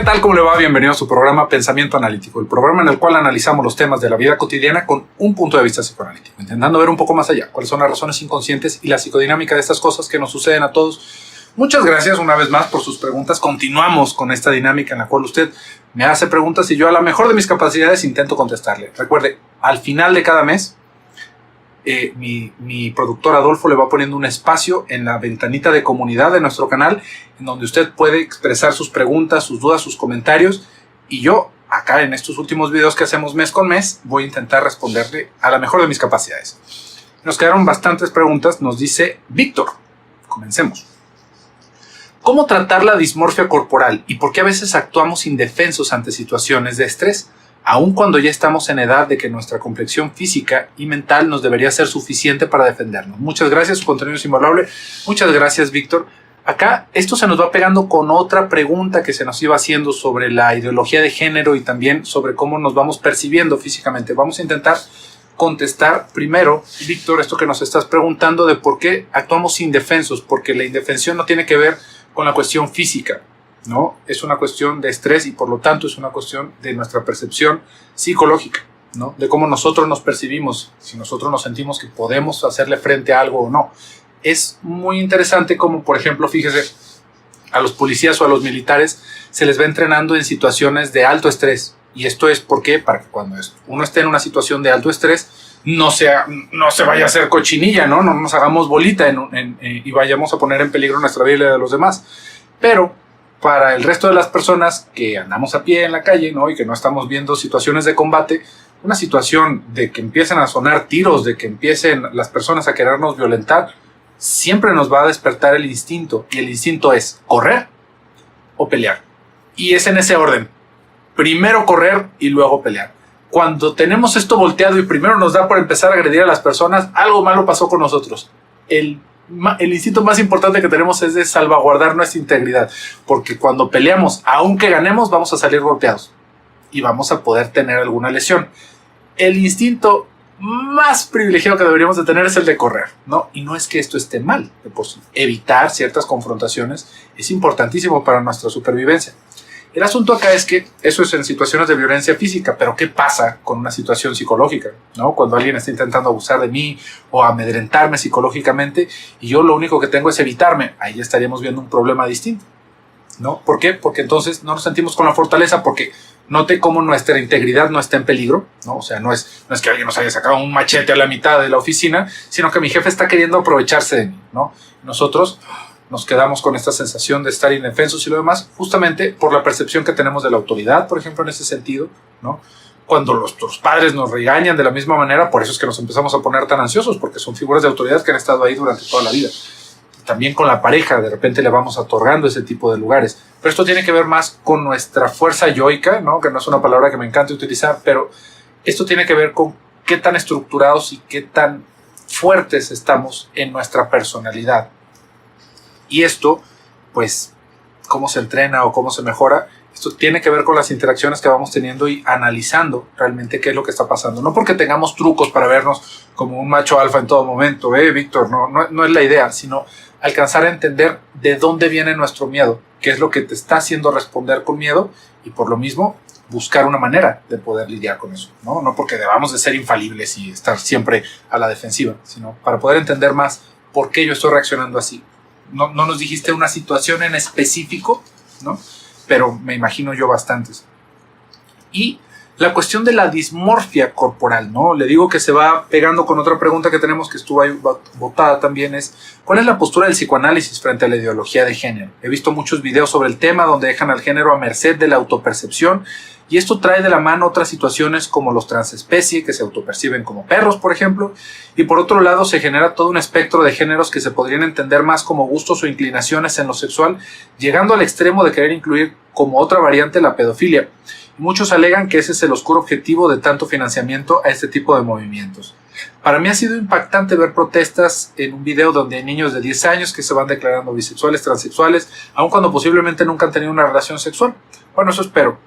tal? ¿Cómo le va? Bienvenido a su programa Pensamiento Analítico, el programa en el cual analizamos los temas de la vida cotidiana con un punto de vista psicoanalítico, intentando ver un poco más allá cuáles son las razones inconscientes y la psicodinámica de estas cosas que nos suceden a todos. Muchas gracias una vez más por sus preguntas. Continuamos con esta dinámica en la cual usted me hace preguntas y yo a la mejor de mis capacidades intento contestarle. Recuerde, al final de cada mes, mi productor Adolfo le va poniendo un espacio en la ventanita de comunidad de nuestro canal en donde usted puede expresar sus preguntas, sus dudas, sus comentarios, y yo acá en estos últimos videos que hacemos mes con mes voy a intentar responderle a la mejor de mis capacidades. Nos quedaron bastantes preguntas. Nos dice Víctor, comencemos. ¿Cómo tratar la dismorfia corporal y por qué a veces actuamos indefensos ante situaciones de estrés, aun cuando ya estamos en edad de que nuestra complexión física y mental nos debería ser suficiente para defendernos? Muchas gracias, su contenido es invaluable. Muchas gracias, Víctor. Acá esto se nos va pegando con otra pregunta que se nos iba haciendo sobre la ideología de género y también sobre cómo nos vamos percibiendo físicamente. Vamos a intentar contestar primero, Víctor, esto que nos estás preguntando de por qué actuamos indefensos, porque la indefensión no tiene que ver con la cuestión física, ¿no? Es una cuestión de estrés y por lo tanto es una cuestión de nuestra percepción psicológica, ¿no? De cómo nosotros nos percibimos, si nosotros nos sentimos que podemos hacerle frente a algo o no. Es muy interesante como, por ejemplo, fíjese, a los policías o a los militares se les va entrenando en situaciones de alto estrés. Y esto es ¿por qué? Para que cuando uno esté en una situación de alto estrés no se vaya a hacer cochinilla, ¿no? No nos hagamos bolita y vayamos a poner en peligro nuestra vida y la de los demás. Pero para el resto de las personas que andamos a pie en la calle, ¿no? Y que no estamos viendo situaciones de combate, una situación de que empiecen a sonar tiros, de que empiecen las personas a querernos violentar, siempre nos va a despertar el instinto. Y el instinto es correr o pelear. Y es en ese orden. Primero correr y luego pelear. Cuando tenemos esto volteado y primero nos da por empezar a agredir a las personas, algo malo pasó con nosotros. El instinto más importante que tenemos es de salvaguardar nuestra integridad, porque cuando peleamos, aunque ganemos, vamos a salir golpeados y vamos a poder tener alguna lesión. El instinto más privilegiado que deberíamos de tener es el de correr, ¿no? Y no es que esto esté mal, pues evitar ciertas confrontaciones es importantísimo para nuestra supervivencia. El asunto acá es que eso es en situaciones de violencia física, pero ¿qué pasa con una situación psicológica, ¿no? Cuando alguien está intentando abusar de mí o amedrentarme psicológicamente y yo lo único que tengo es evitarme, ahí estaríamos viendo un problema distinto, ¿no? ¿Por qué? Porque entonces no nos sentimos con la fortaleza, porque note cómo nuestra integridad no está en peligro, ¿no? O sea, no es que alguien nos haya sacado un machete a la mitad de la oficina, sino que mi jefe está queriendo aprovecharse de mí, ¿no? Nosotros nos quedamos con esta sensación de estar indefensos y lo demás, justamente por la percepción que tenemos de la autoridad, por ejemplo, en ese sentido, ¿no? Cuando nuestros padres nos regañan de la misma manera, por eso es que nos empezamos a poner tan ansiosos, porque son figuras de autoridad que han estado ahí durante toda la vida. También con la pareja, de repente le vamos otorgando ese tipo de lugares. Pero esto tiene que ver más con nuestra fuerza yoica, ¿no? Que no es una palabra que me encanta utilizar, pero esto tiene que ver con qué tan estructurados y qué tan fuertes estamos en nuestra personalidad. Y esto, pues, cómo se entrena o cómo se mejora, esto tiene que ver con las interacciones que vamos teniendo y analizando realmente qué es lo que está pasando. No porque tengamos trucos para vernos como un macho alfa en todo momento, Víctor, no es la idea, sino alcanzar a entender de dónde viene nuestro miedo, qué es lo que te está haciendo responder con miedo y por lo mismo buscar una manera de poder lidiar con eso, ¿no? No porque debamos de ser infalibles y estar siempre a la defensiva, sino para poder entender más por qué yo estoy reaccionando así. No nos dijiste una situación en específico, ¿no? Pero me imagino yo bastantes. Y la cuestión de la dismorfia corporal, ¿no? Le digo que se va pegando con otra pregunta que tenemos que estuvo ahí botada también, es ¿cuál es la postura del psicoanálisis frente a la ideología de género? He visto muchos videos sobre el tema donde dejan al género a merced de la autopercepción y esto trae de la mano otras situaciones como los transespecie que se autoperciben como perros, por ejemplo, y por otro lado se genera todo un espectro de géneros que se podrían entender más como gustos o inclinaciones en lo sexual, llegando al extremo de querer incluir como otra variante la pedofilia. Muchos alegan que ese es el oscuro objetivo de tanto financiamiento a este tipo de movimientos. Para mí ha sido impactante ver protestas en un video donde hay niños de 10 años que se van declarando bisexuales, transexuales, aun cuando posiblemente nunca han tenido una relación sexual. Bueno, eso espero.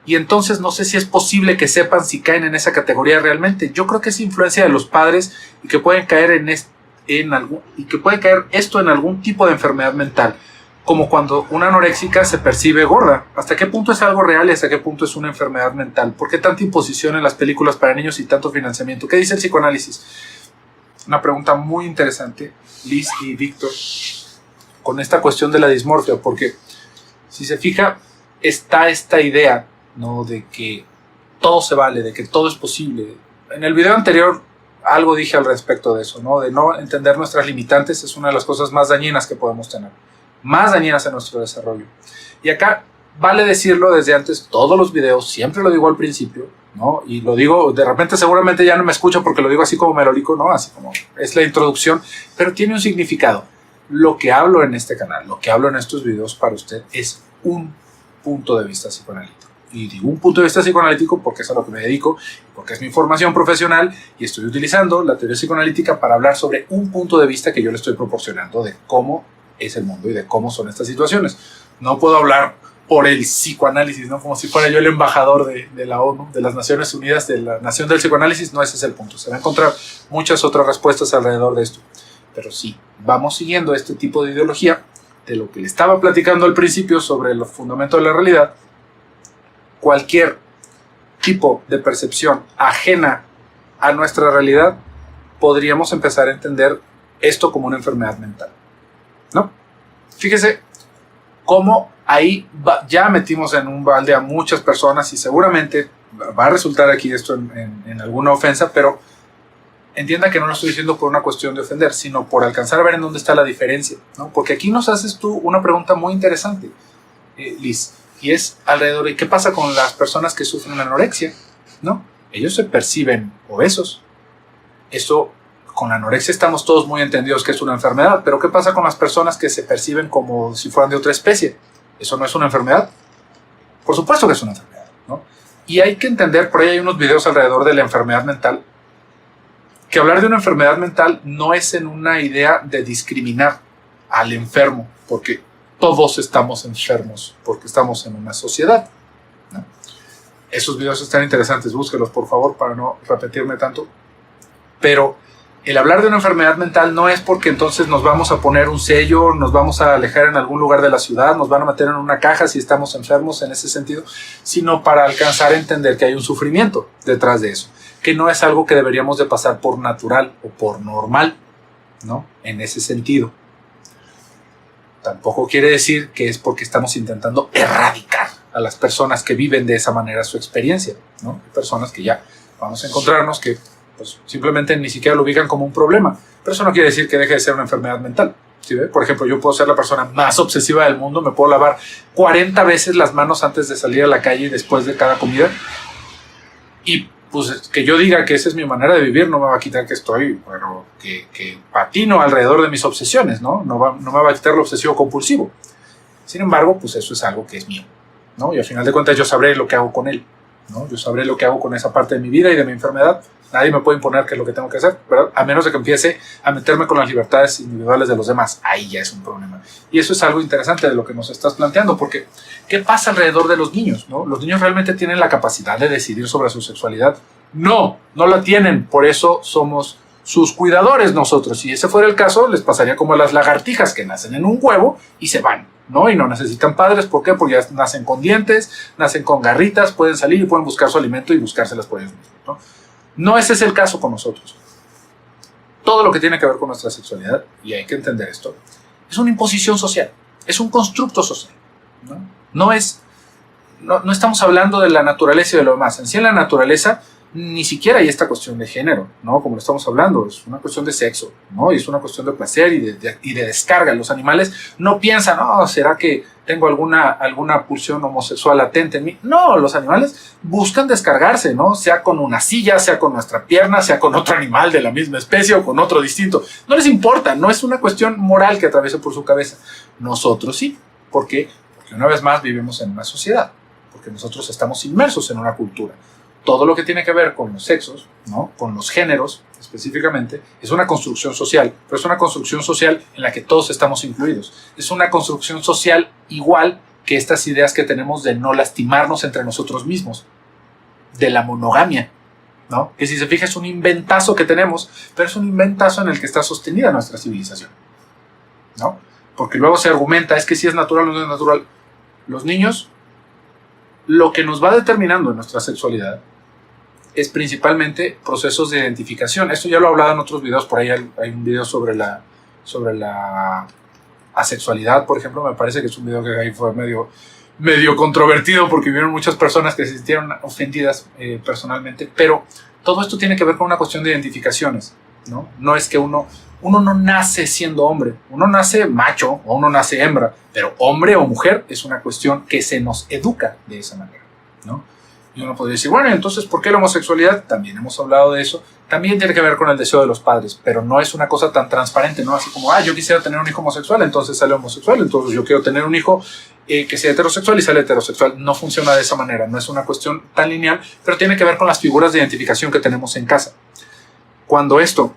Y entonces no sé si es posible que sepan si caen en esa categoría realmente. Yo creo que es influencia de los padres y que pueden caer esto en algún tipo de enfermedad mental. como cuando una anoréxica se percibe gorda. ¿Hasta qué punto es algo real y hasta qué punto es una enfermedad mental? ¿Por qué tanta imposición en las películas para niños y tanto financiamiento? ¿Qué dice el psicoanálisis? Una pregunta muy interesante, Liz y Víctor, con esta cuestión de la dismorfia, porque si se fija, está esta idea, ¿no?, de que todo se vale, de que todo es posible. En el video anterior algo dije al respecto de eso, ¿no? De no entender nuestras limitantes es una de las cosas más dañinas que podemos tener, más dañinas en nuestro desarrollo. Y acá vale decirlo desde antes, todos los videos, siempre lo digo al principio, ¿no? Y lo digo, de repente seguramente ya no me escucho porque lo digo así como melódico, ¿no? Así como es la introducción, pero tiene un significado. Lo que hablo en este canal, lo que hablo en estos videos para usted es un punto de vista psicoanalítico. Y digo un punto de vista psicoanalítico porque es a lo que me dedico, porque es mi formación profesional y estoy utilizando la teoría psicoanalítica para hablar sobre un punto de vista que yo le estoy proporcionando de cómo es el mundo y de cómo son estas situaciones. No puedo hablar por el psicoanálisis, ¿no? Como si fuera yo el embajador de la ONU, de las Naciones Unidas, de la nación del psicoanálisis. No, ese es el punto. Se va a encontrar muchas otras respuestas alrededor de esto. Pero sí, vamos siguiendo este tipo de ideología de lo que le estaba platicando al principio sobre los fundamentos de la realidad. Cualquier tipo de percepción ajena a nuestra realidad, podríamos empezar a entender esto como una enfermedad mental, ¿no? Fíjese cómo ahí ya metimos en un balde a muchas personas y seguramente va a resultar aquí esto en alguna ofensa, pero entienda que no lo estoy diciendo por una cuestión de ofender, sino por alcanzar a ver en dónde está la diferencia, ¿no? Porque aquí nos haces tú una pregunta muy interesante, Liz, y es alrededor de qué pasa con las personas que sufren anorexia, ¿no? Ellos se perciben obesos. Eso, con la anorexia estamos todos muy entendidos que es una enfermedad, pero ¿qué pasa con las personas que se perciben como si fueran de otra especie? ¿Eso no es una enfermedad? Por supuesto que es una enfermedad, ¿no? Y hay que entender, por ahí hay unos videos alrededor de la enfermedad mental, que hablar de una enfermedad mental no es en una idea de discriminar al enfermo, porque todos estamos enfermos, porque estamos en una sociedad, ¿no? Esos videos están interesantes, búsquelos por favor para no repetirme tanto. Pero el hablar de una enfermedad mental no es porque entonces nos vamos a poner un sello, nos vamos a alejar en algún lugar de la ciudad, nos van a meter en una caja si estamos enfermos en ese sentido, sino para alcanzar a entender que hay un sufrimiento detrás de eso, que no es algo que deberíamos de pasar por natural o por normal, ¿no? En ese sentido. Tampoco quiere decir que es porque estamos intentando erradicar a las personas que viven de esa manera su experiencia, ¿no? Hay personas que ya vamos a encontrarnos que pues, simplemente ni siquiera lo ubican como un problema, pero eso no quiere decir que deje de ser una enfermedad mental. ¿Sí ve? Por ejemplo, yo puedo ser la persona más obsesiva del mundo, me puedo lavar 40 veces las manos antes de salir a la calle y después de cada comida, y pues que yo diga que esa es mi manera de vivir no me va a quitar que estoy, bueno, que patino alrededor de mis obsesiones, ¿no? No me va a quitar lo obsesivo compulsivo. Sin embargo, pues eso es algo que es mío, ¿no? Y al final de cuentas yo sabré lo que hago con él, ¿no? Yo sabré lo que hago con esa parte de mi vida y de mi enfermedad. Nadie me puede imponer qué es lo que tengo que hacer, ¿verdad? A menos de que empiece a meterme con las libertades individuales de los demás. Ahí ya es un problema. Y eso es algo interesante de lo que nos estás planteando, porque ¿qué pasa alrededor de los niños, no? ¿Los niños realmente tienen la capacidad de decidir sobre su sexualidad? No, no la tienen. Por eso somos sus cuidadores nosotros. Si ese fuera el caso, les pasaría como a las lagartijas que nacen en un huevo y se van, ¿no? Y no necesitan padres. ¿Por qué? Porque ya nacen con dientes, nacen con garritas, pueden salir y pueden buscar su alimento y buscárselas por ellos mismos, ¿no? No ese es el caso con nosotros. Todo lo que tiene que ver con nuestra sexualidad, y hay que entender esto, es una imposición social, es un constructo social, ¿no? No estamos hablando de la naturaleza y de lo demás. En sí, en la naturaleza ni siquiera hay esta cuestión de género, ¿no? Como lo estamos hablando, es una cuestión de sexo, ¿no? Y es una cuestión de placer y de descarga. Los animales no piensan, no, ¿será que tengo alguna pulsión homosexual latente en mí? No, los animales buscan descargarse, ¿no? Sea con una silla, sea con nuestra pierna, sea con otro animal de la misma especie o con otro distinto. No les importa, no es una cuestión moral que atraviese por su cabeza. Nosotros sí. ¿Por qué? Porque una vez más vivimos en una sociedad, porque nosotros estamos inmersos en una cultura. Todo lo que tiene que ver con los sexos, ¿no? Con los géneros específicamente, es una construcción social, pero es una construcción social en la que todos estamos incluidos. Es una construcción social igual que estas ideas que tenemos de no lastimarnos entre nosotros mismos, de la monogamia, ¿no? Que si se fija es un inventazo que tenemos, pero es un inventazo en el que está sostenida nuestra civilización, ¿no? porque luego se argumenta, es que si es natural o no es natural. Los niños, lo que nos va determinando en nuestra sexualidad es principalmente procesos de identificación. Esto ya lo he hablado en otros videos, por ahí hay un video sobre la asexualidad, por ejemplo. Me parece que es un video que ahí fue medio controvertido porque vieron muchas personas que se sintieron ofendidas personalmente, pero todo esto tiene que ver con una cuestión de identificaciones, ¿no? No es que uno no nace siendo hombre, uno nace macho o uno nace hembra, pero hombre o mujer es una cuestión que se nos educa de esa manera, ¿no? Y uno podría decir, bueno, entonces, ¿por qué la homosexualidad? También hemos hablado de eso. También tiene que ver con el deseo de los padres, pero no es una cosa tan transparente, ¿no? Así como, yo quisiera tener un hijo homosexual, entonces sale homosexual, entonces yo quiero tener un hijo que sea heterosexual y sale heterosexual. No funciona de esa manera, no es una cuestión tan lineal, pero tiene que ver con las figuras de identificación que tenemos en casa. Cuando esto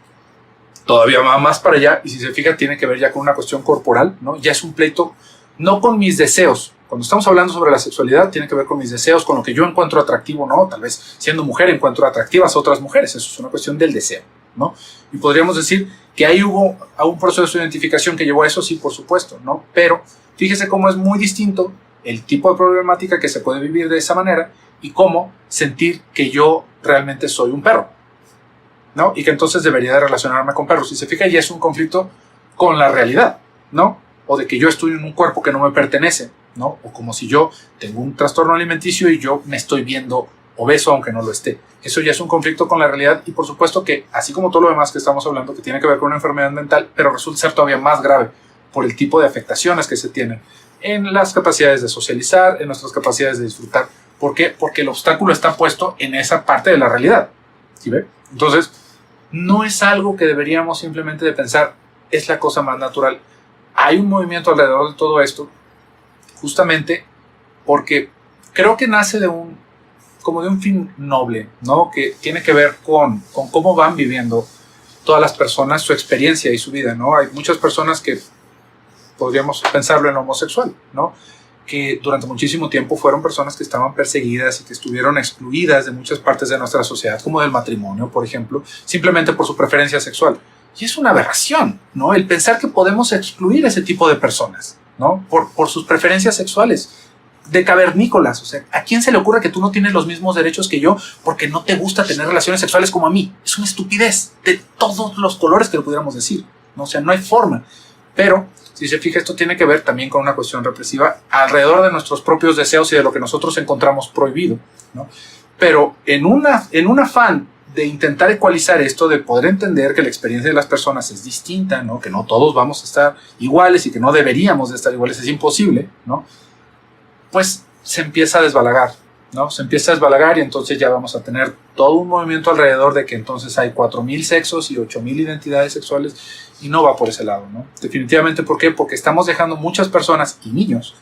todavía va más para allá, y si se fija, tiene que ver ya con una cuestión corporal, ¿no? Ya es un pleito, no con mis deseos. Cuando estamos hablando sobre la sexualidad, tiene que ver con mis deseos, con lo que yo encuentro atractivo, ¿no? Tal vez siendo mujer encuentro atractivas a otras mujeres. Eso es una cuestión del deseo, ¿no? Y podríamos decir que ahí hubo un proceso de identificación que llevó a eso, sí, por supuesto, ¿no? Pero fíjese cómo es muy distinto el tipo de problemática que se puede vivir de esa manera y cómo sentir que yo realmente soy un perro, ¿no? Y que entonces debería de relacionarme con perros. Si se fija, ya es un conflicto con la realidad, ¿no? O de que yo estoy en un cuerpo que no me pertenece, ¿no? O como si yo tengo un trastorno alimenticio y yo me estoy viendo obeso aunque no lo esté. Eso ya es un conflicto con la realidad y por supuesto que, así como todo lo demás que estamos hablando, que tiene que ver con una enfermedad mental, pero resulta ser todavía más grave por el tipo de afectaciones que se tienen en las capacidades de socializar, en nuestras capacidades de disfrutar. ¿Por qué? Porque el obstáculo está puesto en esa parte de la realidad, ¿sí ve? Entonces, no es algo que deberíamos simplemente de pensar, es la cosa más natural. Hay un movimiento alrededor de todo esto, justamente porque creo que nace de un fin noble, ¿no? Que tiene que ver con cómo van viviendo todas las personas su experiencia y su vida, ¿no? Hay muchas personas que podríamos pensarlo en lo homosexual, ¿no? Que durante muchísimo tiempo fueron personas que estaban perseguidas y que estuvieron excluidas de muchas partes de nuestra sociedad, como del matrimonio, por ejemplo, simplemente por su preferencia sexual. Y es una aberración, ¿no? El pensar que podemos excluir a ese tipo de personas, ¿no? Por sus preferencias sexuales, de cavernícolas. O sea, ¿a quién se le ocurre que tú no tienes los mismos derechos que yo porque no te gusta tener relaciones sexuales como a mí? Es una estupidez de todos los colores que lo pudiéramos decir, ¿no? O sea, no hay forma. Pero, si se fija, esto tiene que ver también con una cuestión represiva alrededor de nuestros propios deseos y de lo que nosotros encontramos prohibido, ¿no? Pero en un afán de intentar ecualizar esto, de poder entender que la experiencia de las personas es distinta, ¿no? Que no todos vamos a estar iguales y que no deberíamos de estar iguales, es imposible, ¿no? Pues se empieza a desbalagar, ¿no? Se empieza a desbalagar y entonces ya vamos a tener todo un movimiento alrededor de que entonces hay 4,000 sexos y 8,000 identidades sexuales y no va por ese lado, ¿no? Definitivamente, ¿por qué? Porque estamos dejando muchas personas y niños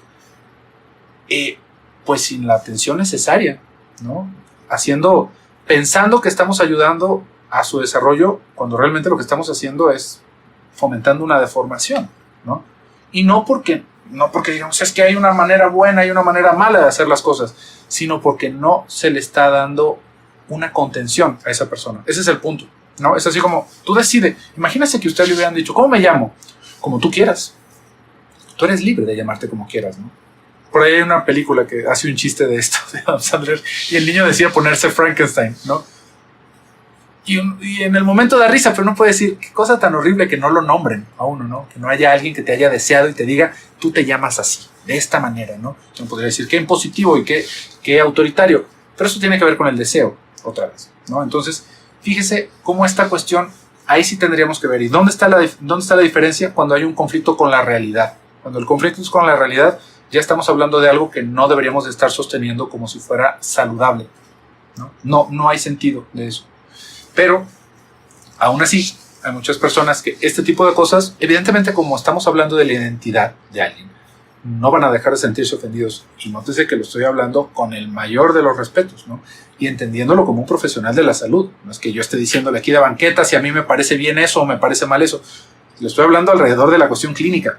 pues sin la atención necesaria, ¿no? Pensando que estamos ayudando a su desarrollo cuando realmente lo que estamos haciendo es fomentando una deformación, ¿no? Y no porque digamos, es que hay una manera buena y una manera mala de hacer las cosas, sino porque no se le está dando una contención a esa persona. Ese es el punto, ¿no? Es así como, tú decides, imagínese que usted le hubieran dicho, ¿cómo me llamo? Como tú quieras. Tú eres libre de llamarte como quieras, ¿no? Por ahí hay una película que hace un chiste de esto, de Adam Sandler, y el niño decía ponerse Frankenstein, ¿no? Y en el momento da risa, pero no puede decir, qué cosa tan horrible que no lo nombren a uno, ¿no? Que no haya alguien que te haya deseado y te diga, tú te llamas así, de esta manera, ¿no? Uno podría decir, qué impositivo y qué autoritario, pero eso tiene que ver con el deseo, otra vez, ¿no? Entonces, fíjese cómo esta cuestión, ahí sí tendríamos que ver, ¿y dónde está la diferencia? Cuando hay un conflicto con la realidad. Cuando el conflicto es con la realidad, ya estamos hablando de algo que no deberíamos de estar sosteniendo como si fuera saludable, ¿no? No hay sentido de eso. Pero, aún así, hay muchas personas que este tipo de cosas, evidentemente como estamos hablando de la identidad de alguien, no van a dejar de sentirse ofendidos. Y nótese que lo estoy hablando con el mayor de los respetos, ¿no? Y entendiéndolo como un profesional de la salud. No es que yo esté diciéndole aquí de banqueta si a mí me parece bien eso o me parece mal eso. Le estoy hablando alrededor de la cuestión clínica,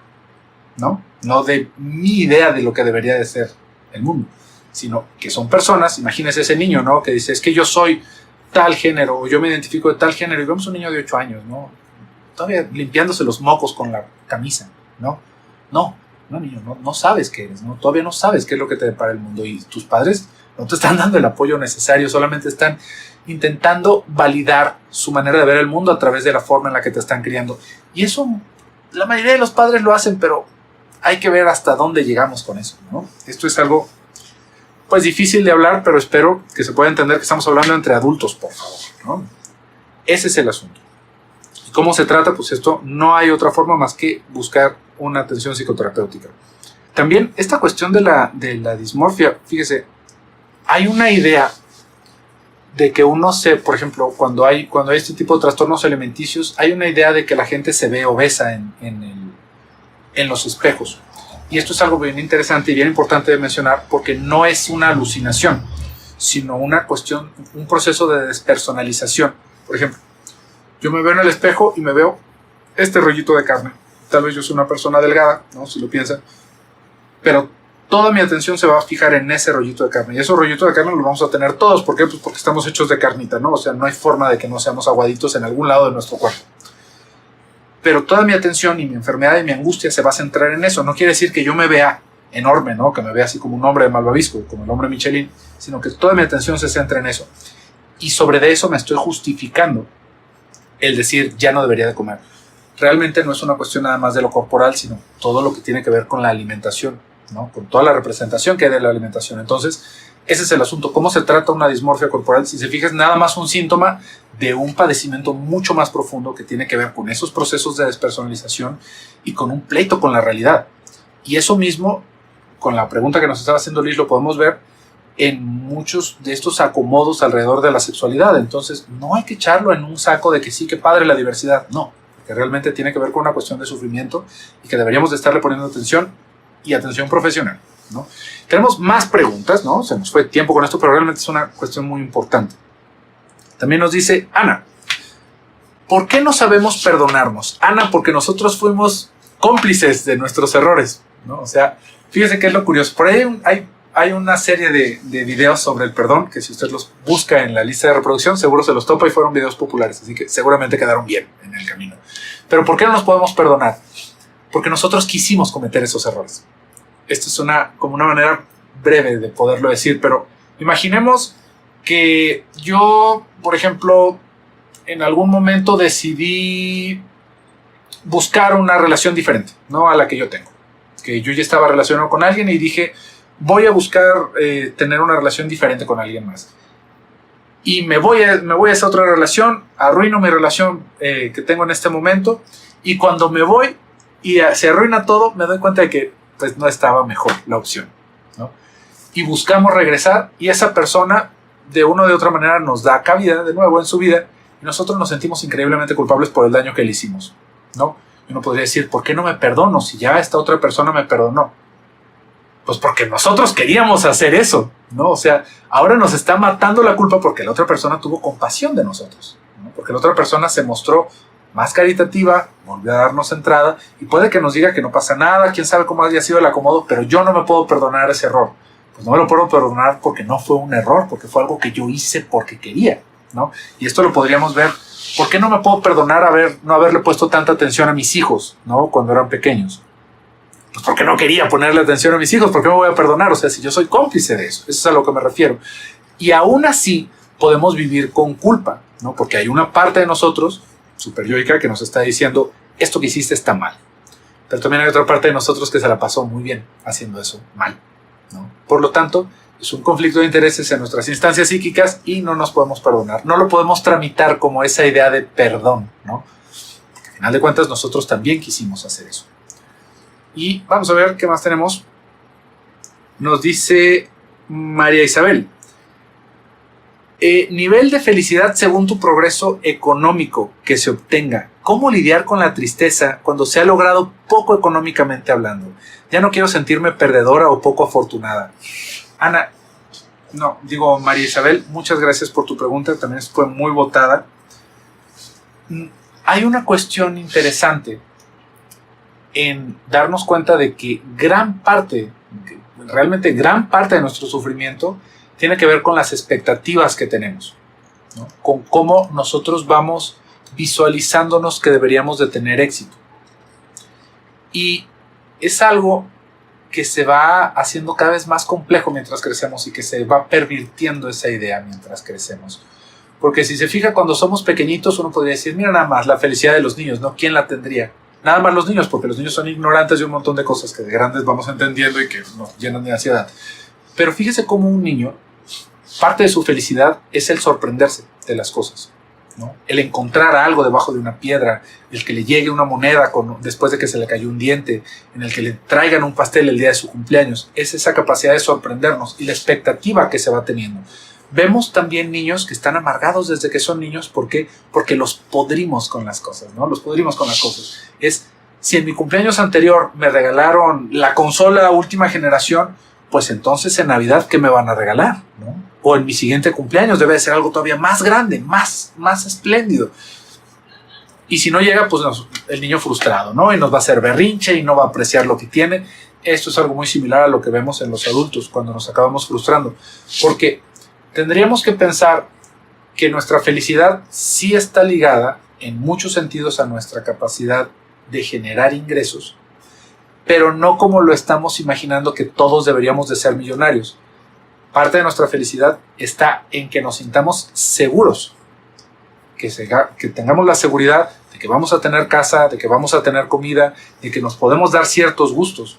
¿no? No de mi idea de lo que debería de ser el mundo, sino que son personas, imagínese ese niño, ¿no? Que dice, es que yo soy tal género, o yo me identifico de tal género, y vemos un niño de 8 años, ¿no? Todavía limpiándose los mocos con la camisa, ¿no? No, niño, no sabes qué eres, ¿no? Todavía no sabes qué es lo que te depara el mundo y tus padres no te están dando el apoyo necesario, solamente están intentando validar su manera de ver el mundo a través de la forma en la que te están criando. Y eso, la mayoría de los padres lo hacen, pero hay que ver hasta dónde llegamos con eso, ¿no? Esto es algo, pues, difícil de hablar, pero espero que se pueda entender que estamos hablando entre adultos, por favor, ¿no? Ese es el asunto. ¿Y cómo se trata? Pues esto no hay otra forma más que buscar una atención psicoterapéutica. También esta cuestión de la dismorfia, fíjese, hay una idea de que uno por ejemplo, cuando hay este tipo de trastornos alimenticios, hay una idea de que la gente se ve obesa en los espejos. Y esto es algo bien interesante y bien importante de mencionar, porque no es una alucinación, sino una cuestión, un proceso de despersonalización. Por ejemplo, yo me veo en el espejo y me veo este rollito de carne. Tal vez yo soy una persona delgada, ¿no? Si lo piensan, pero toda mi atención se va a fijar en ese rollito de carne. Y esos rollitos de carne los vamos a tener todos. ¿Por qué? Pues porque estamos hechos de carnita, ¿no? O sea, no hay forma de que no seamos aguaditos en algún lado de nuestro cuerpo. Pero toda mi atención y mi enfermedad y mi angustia se va a centrar en eso. No quiere decir que yo me vea enorme, ¿no? Que me vea así como un hombre de malvavisco, como el hombre Michelin, sino que toda mi atención se centra en eso. Y sobre eso me estoy justificando el decir, ya no debería de comer. Realmente no es una cuestión nada más de lo corporal, sino todo lo que tiene que ver con la alimentación, ¿no? Con toda la representación que hay de la alimentación. Entonces, ese es el asunto. ¿Cómo se trata una dismorfia corporal? Si se fija, es nada más un síntoma de un padecimiento mucho más profundo que tiene que ver con esos procesos de despersonalización y con un pleito con la realidad. Y eso mismo, con la pregunta que nos estaba haciendo Liz, lo podemos ver en muchos de estos acomodos alrededor de la sexualidad. Entonces, no hay que echarlo en un saco de que sí, que padre la diversidad. No, que realmente tiene que ver con una cuestión de sufrimiento y que deberíamos de estarle poniendo atención y atención profesional, ¿no? Tenemos más preguntas, ¿no? Se nos fue tiempo con esto, pero realmente es una cuestión muy importante. También nos dice Ana, ¿por qué no sabemos perdonarnos? Ana, porque nosotros fuimos cómplices de nuestros errores, ¿no? O sea, fíjese qué es lo curioso. Por ahí hay una serie de videos sobre el perdón, que si usted los busca en la lista de reproducción, seguro se los topa y fueron videos populares, así que seguramente quedaron bien en el camino. Pero ¿por qué no nos podemos perdonar? Porque nosotros quisimos cometer esos errores. Esto es como una manera breve de poderlo decir, pero imaginemos que yo, por ejemplo, en algún momento decidí buscar una relación diferente, ¿no? A la que yo tengo. Que yo ya estaba relacionado con alguien y dije, voy a buscar tener una relación diferente con alguien más. Y me voy a esa otra relación, arruino mi relación que tengo en este momento, y cuando me voy y se arruina todo, me doy cuenta de que pues no estaba mejor la opción, ¿no? Y buscamos regresar y esa persona de una o de otra manera nos da cabida de nuevo en su vida y nosotros nos sentimos increíblemente culpables por el daño que le hicimos, ¿no? Y uno podría decir, ¿por qué no me perdono si ya esta otra persona me perdonó? Pues porque nosotros queríamos hacer eso, ¿no? O sea, ahora nos está matando la culpa porque la otra persona tuvo compasión de nosotros, ¿no? Porque la otra persona se mostró más caritativa, volvió a darnos entrada y puede que nos diga que no pasa nada, quién sabe cómo haya sido el acomodo, pero yo no me puedo perdonar ese error. Pues no me lo puedo perdonar porque no fue un error, porque fue algo que yo hice porque quería, ¿no? Y esto lo podríamos ver. ¿Por qué no me puedo perdonar no haberle puesto tanta atención a mis hijos, ¿no? Cuando eran pequeños? Pues porque no quería ponerle atención a mis hijos. ¿Por qué me voy a perdonar? O sea, si yo soy cómplice de eso. Eso es a lo que me refiero. Y aún así podemos vivir con culpa, ¿no? Porque hay una parte de nosotros superyoica que nos está diciendo, esto que hiciste está mal. Pero también hay otra parte de nosotros que se la pasó muy bien haciendo eso mal, ¿no? Por lo tanto, es un conflicto de intereses en nuestras instancias psíquicas y no nos podemos perdonar. No lo podemos tramitar como esa idea de perdón, ¿no? Porque al final de cuentas nosotros también quisimos hacer eso. Y vamos a ver qué más tenemos. Nos dice María Isabel. Nivel de felicidad según tu progreso económico que se obtenga. ¿Cómo lidiar con la tristeza cuando se ha logrado poco económicamente hablando? Ya no quiero sentirme perdedora o poco afortunada. María Isabel, muchas gracias por tu pregunta. También fue muy votada. Hay una cuestión interesante en darnos cuenta de que realmente gran parte de nuestro sufrimiento tiene que ver con las expectativas que tenemos, ¿no? Con cómo nosotros vamos visualizándonos que deberíamos de tener éxito. Y es algo que se va haciendo cada vez más complejo mientras crecemos y que se va pervirtiendo esa idea mientras crecemos. Porque si se fija, cuando somos pequeñitos uno podría decir, mira nada más la felicidad de los niños, ¿no? ¿Quién la tendría? Nada más los niños, porque los niños son ignorantes de un montón de cosas que de grandes vamos entendiendo y que nos llenan de ansiedad. Pero fíjese cómo un niño, parte de su felicidad es el sorprenderse de las cosas, ¿no? El encontrar algo debajo de una piedra, el que le llegue una moneda después de que se le cayó un diente, en el que le traigan un pastel el día de su cumpleaños. Es esa capacidad de sorprendernos y la expectativa que se va teniendo. Vemos también niños que están amargados desde que son niños. ¿Por qué? Porque los podrimos con las cosas, ¿no? Los podrimos con las cosas. Si en mi cumpleaños anterior me regalaron la consola última generación, pues entonces en Navidad, ¿qué me van a regalar, ¿no? O en mi siguiente cumpleaños debe de ser algo todavía más grande, más espléndido. Y si no llega, pues el niño frustrado, ¿no? Y nos va a hacer berrinche y no va a apreciar lo que tiene. Esto es algo muy similar a lo que vemos en los adultos cuando nos acabamos frustrando. Porque tendríamos que pensar que nuestra felicidad sí está ligada en muchos sentidos a nuestra capacidad de generar ingresos, pero no como lo estamos imaginando que todos deberíamos de ser millonarios. Parte de nuestra felicidad está en que nos sintamos seguros, que tengamos la seguridad de que vamos a tener casa, de que vamos a tener comida, de que nos podemos dar ciertos gustos.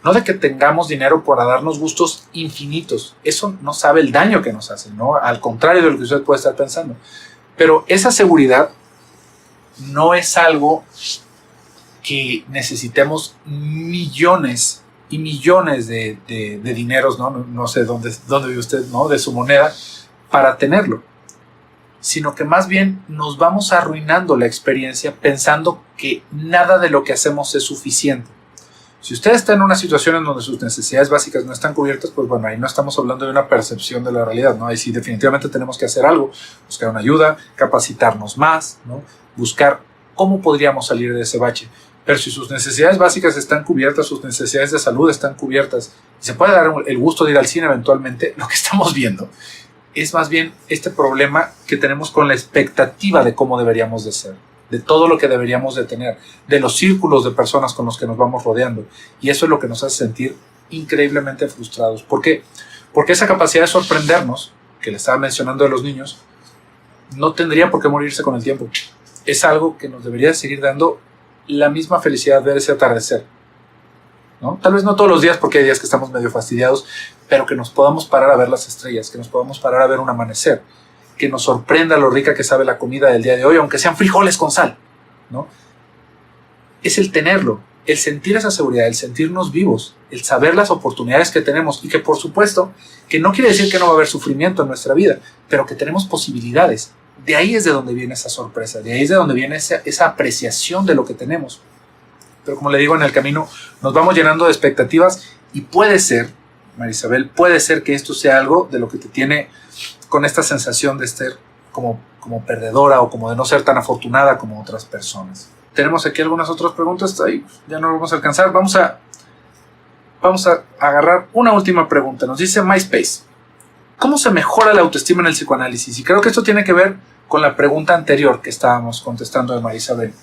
No de que tengamos dinero para darnos gustos infinitos. Eso no sabe el daño que nos hace, ¿no? Al contrario de lo que usted puede estar pensando. Pero esa seguridad no es algo que necesitemos millones y millones de dineros, ¿no? No sé dónde vive usted, ¿no? De su moneda para tenerlo. Sino que más bien nos vamos arruinando la experiencia pensando que nada de lo que hacemos es suficiente. Si usted está en una situación en donde sus necesidades básicas no están cubiertas, pues bueno, ahí no estamos hablando de una percepción de la realidad, ¿no? Ahí sí definitivamente tenemos que hacer algo, buscar una ayuda, capacitarnos más, ¿no? Buscar cómo podríamos salir de ese bache. Pero si sus necesidades básicas están cubiertas, sus necesidades de salud están cubiertas, y se puede dar el gusto de ir al cine eventualmente, lo que estamos viendo es más bien este problema que tenemos con la expectativa de cómo deberíamos de ser, de todo lo que deberíamos de tener, de los círculos de personas con los que nos vamos rodeando. Y eso es lo que nos hace sentir increíblemente frustrados. ¿Por qué? Porque esa capacidad de sorprendernos, que le estaba mencionando de los niños, no tendría por qué morirse con el tiempo. Es algo que nos debería seguir dando la misma felicidad de ese atardecer, ¿no? Tal vez no todos los días, porque hay días que estamos medio fastidiados, pero que nos podamos parar a ver las estrellas, que nos podamos parar a ver un amanecer, que nos sorprenda lo rica que sabe la comida del día de hoy, aunque sean frijoles con sal, ¿no? Es el tenerlo, el sentir esa seguridad, el sentirnos vivos, el saber las oportunidades que tenemos y que, por supuesto, que no quiere decir que no va a haber sufrimiento en nuestra vida, pero que tenemos posibilidades. De ahí es de donde viene esa sorpresa, de ahí es de donde viene esa apreciación de lo que tenemos. Pero como le digo, en el camino nos vamos llenando de expectativas y puede ser, Marisabel, puede ser que esto sea algo de lo que te tiene con esta sensación de ser como perdedora o como de no ser tan afortunada como otras personas. Tenemos aquí algunas otras preguntas, ahí ya no vamos a alcanzar. Vamos a agarrar una última pregunta. Nos dice MySpace: ¿cómo se mejora la autoestima en el psicoanálisis? Y creo que esto tiene que ver con la pregunta anterior que estábamos contestando de Marisabel.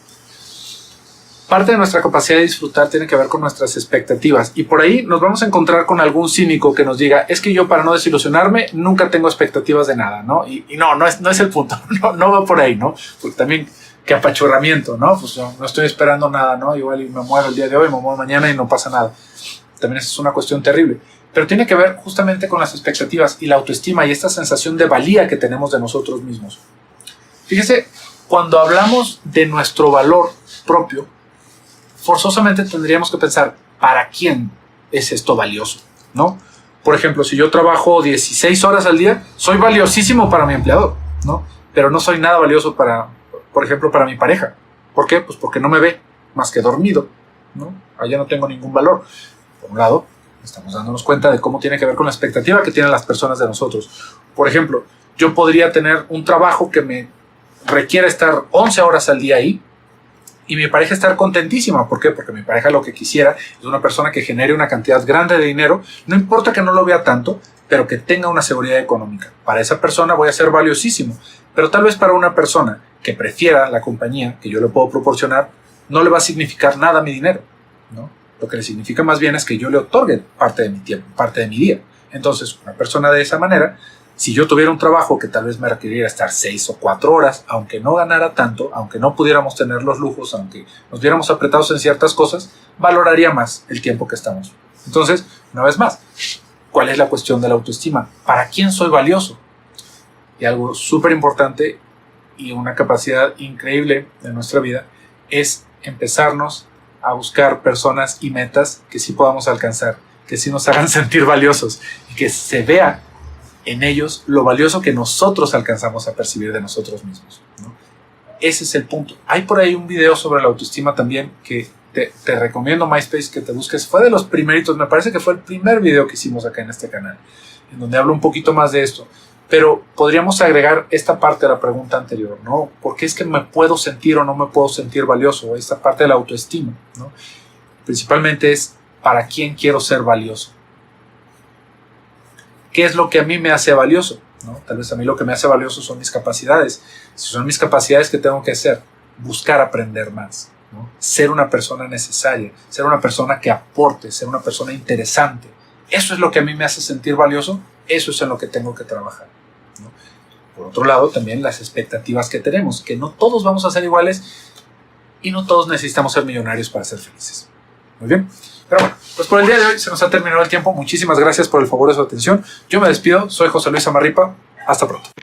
Parte de nuestra capacidad de disfrutar tiene que ver con nuestras expectativas, y por ahí nos vamos a encontrar con algún cínico que nos diga: es que yo, para no desilusionarme, nunca tengo expectativas de nada, ¿no? Y no es el punto, no va por ahí, ¿no? Porque también, qué apachurramiento, ¿no? Pues yo no estoy esperando nada, ¿no? Igual y me muero el día de hoy, me muero mañana y no pasa nada. También es una cuestión terrible. Pero tiene que ver justamente con las expectativas y la autoestima y esta sensación de valía que tenemos de nosotros mismos. Fíjese, cuando hablamos de nuestro valor propio, forzosamente tendríamos que pensar: ¿para quién es esto valioso? ¿No? Por ejemplo, si yo trabajo 16 horas al día, soy valiosísimo para mi empleador, ¿no? Pero no soy nada valioso por ejemplo, para mi pareja. ¿Por qué? Pues porque no me ve más que dormido, ¿no? Allá no tengo ningún valor. Por un lado, estamos dándonos cuenta de cómo tiene que ver con la expectativa que tienen las personas de nosotros. Por ejemplo, yo podría tener un trabajo que me requiere estar 11 horas al día ahí, y mi pareja estar contentísima. ¿Por qué? Porque mi pareja lo que quisiera es una persona que genere una cantidad grande de dinero, no importa que no lo vea tanto, pero que tenga una seguridad económica. Para esa persona voy a ser valiosísimo, pero tal vez para una persona que prefiera la compañía que yo le puedo proporcionar, no le va a significar nada mi dinero, ¿no? Lo que le significa más bien es que yo le otorgue parte de mi tiempo, parte de mi día. Entonces, una persona de esa manera, si yo tuviera un trabajo que tal vez me requiriera estar 6 o 4 horas, aunque no ganara tanto, aunque no pudiéramos tener los lujos, aunque nos viéramos apretados en ciertas cosas, valoraría más el tiempo que estamos. Entonces, una vez más, ¿cuál es la cuestión de la autoestima? ¿Para quién soy valioso? Y algo súper importante y una capacidad increíble de nuestra vida es empezarnos a buscar personas y metas que sí podamos alcanzar, que sí nos hagan sentir valiosos y que se vea en ellos lo valioso que nosotros alcanzamos a percibir de nosotros mismos, ¿no? Ese es el punto. Hay por ahí un video sobre la autoestima también que te recomiendo, MySpace, que te busques. Fue de los primeritos, me parece que fue el primer video que hicimos acá en este canal, en donde hablo un poquito más de esto. Pero podríamos agregar esta parte de la pregunta anterior, ¿no? ¿Por qué es que me puedo sentir o no me puedo sentir valioso? Esta parte de la autoestima, ¿no? Principalmente es, ¿para quién quiero ser valioso? ¿Qué es lo que a mí me hace valioso? ¿No? Tal vez a mí lo que me hace valioso son mis capacidades. Si son mis capacidades, ¿qué tengo que hacer? Buscar aprender más, ¿no? Ser una persona necesaria, ser una persona que aporte, ser una persona interesante. Eso es lo que a mí me hace sentir valioso. Eso es en lo que tengo que trabajar, ¿no? Por otro lado, también las expectativas que tenemos, que no todos vamos a ser iguales y no todos necesitamos ser millonarios para ser felices. Muy bien. Pero bueno, pues por el día de hoy se nos ha terminado el tiempo. Muchísimas gracias por el favor de su atención. Yo me despido. Soy José Luis Amarripa. Hasta pronto.